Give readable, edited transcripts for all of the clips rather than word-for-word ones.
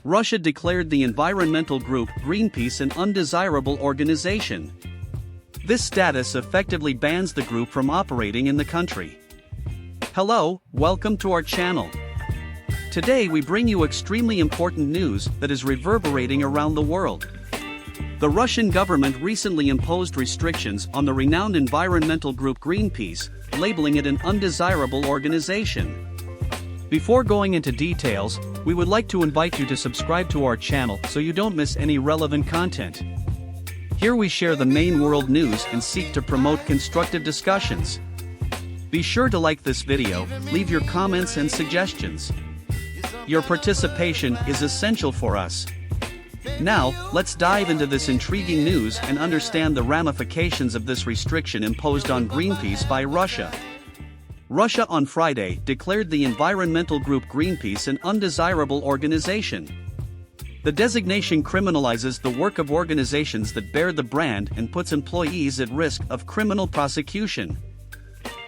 Russia declared the environmental group Greenpeace an undesirable organization. This status effectively bans the group from operating in the country. Hello, welcome to our channel. Today we bring you extremely important news that is reverberating around the world. The Russian government recently imposed restrictions on the renowned environmental group Greenpeace, labeling it an undesirable organization. Before going into details, we would like to invite you to subscribe to our channel so you don't miss any relevant content. Here we share the main world news and seek to promote constructive discussions. Be sure to like this video, leave your comments and suggestions. Your participation is essential for us. Now, let's dive into this intriguing news and understand the ramifications of this restriction imposed on Greenpeace by Russia. Russia on Friday declared the environmental group Greenpeace an undesirable organization. The designation criminalizes the work of organizations that bear the brand and puts employees at risk of criminal prosecution.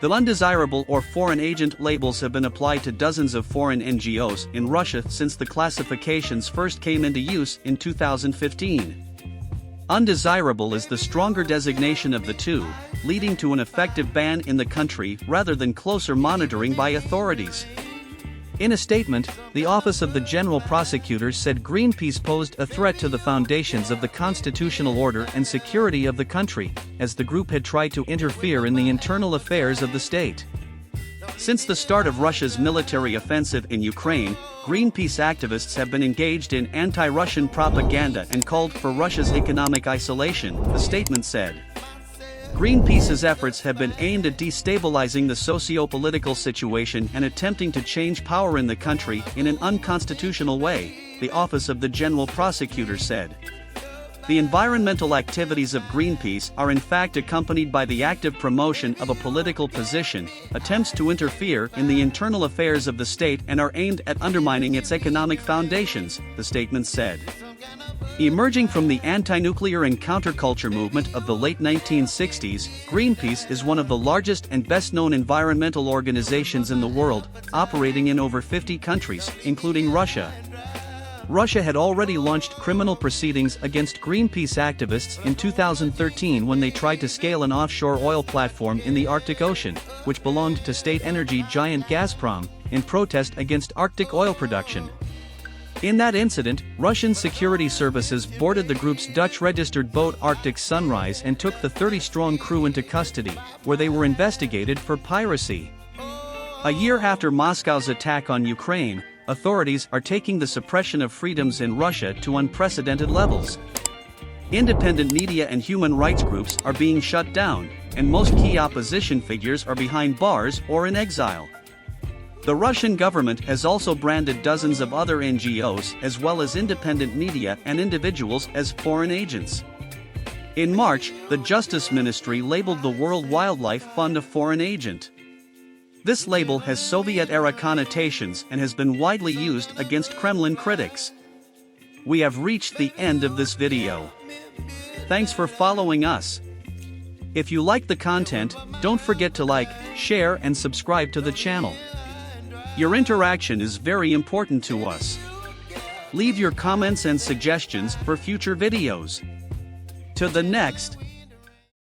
The undesirable or foreign agent labels have been applied to dozens of foreign NGOs in Russia since the classifications first came into use in 2015. Undesirable is the stronger designation of the two, leading to an effective ban in the country rather than closer monitoring by authorities. In a statement, the Office of the General Prosecutor said Greenpeace posed a threat to the foundations of the constitutional order and security of the country, as the group had tried to interfere in the internal affairs of the state. Since the start of Russia's military offensive in Ukraine, Greenpeace activists have been engaged in anti-Russian propaganda and called for Russia's economic isolation, the statement said. Greenpeace's efforts have been aimed at destabilizing the socio-political situation and attempting to change power in the country in an unconstitutional way, the Office of the General Prosecutor said. The environmental activities of Greenpeace are in fact accompanied by the active promotion of a political position, attempts to interfere in the internal affairs of the state and are aimed at undermining its economic foundations, the statement said. Emerging from the anti-nuclear and counterculture movement of the late 1960s, Greenpeace is one of the largest and best-known environmental organizations in the world, operating in over 50 countries, including Russia. Russia had already launched criminal proceedings against Greenpeace activists in 2013 when they tried to scale an offshore oil platform in the Arctic Ocean, which belonged to state energy giant Gazprom, in protest against Arctic oil production. In that incident, Russian security services boarded the group's Dutch-registered boat Arctic Sunrise and took the 30-strong crew into custody, where they were investigated for piracy. A year after Moscow's attack on Ukraine, authorities are taking the suppression of freedoms in Russia to unprecedented levels. Independent media and human rights groups are being shut down, and most key opposition figures are behind bars or in exile. The Russian government has also branded dozens of other NGOs as well as independent media and individuals as foreign agents. In March, the Justice Ministry labeled the World Wildlife Fund a foreign agent. This label has Soviet-era connotations and has been widely used against Kremlin critics. We have reached the end of this video. Thanks for following us. If you like the content, don't forget to like, share and subscribe to the channel. Your interaction is very important to us. Leave your comments and suggestions for future videos. To the next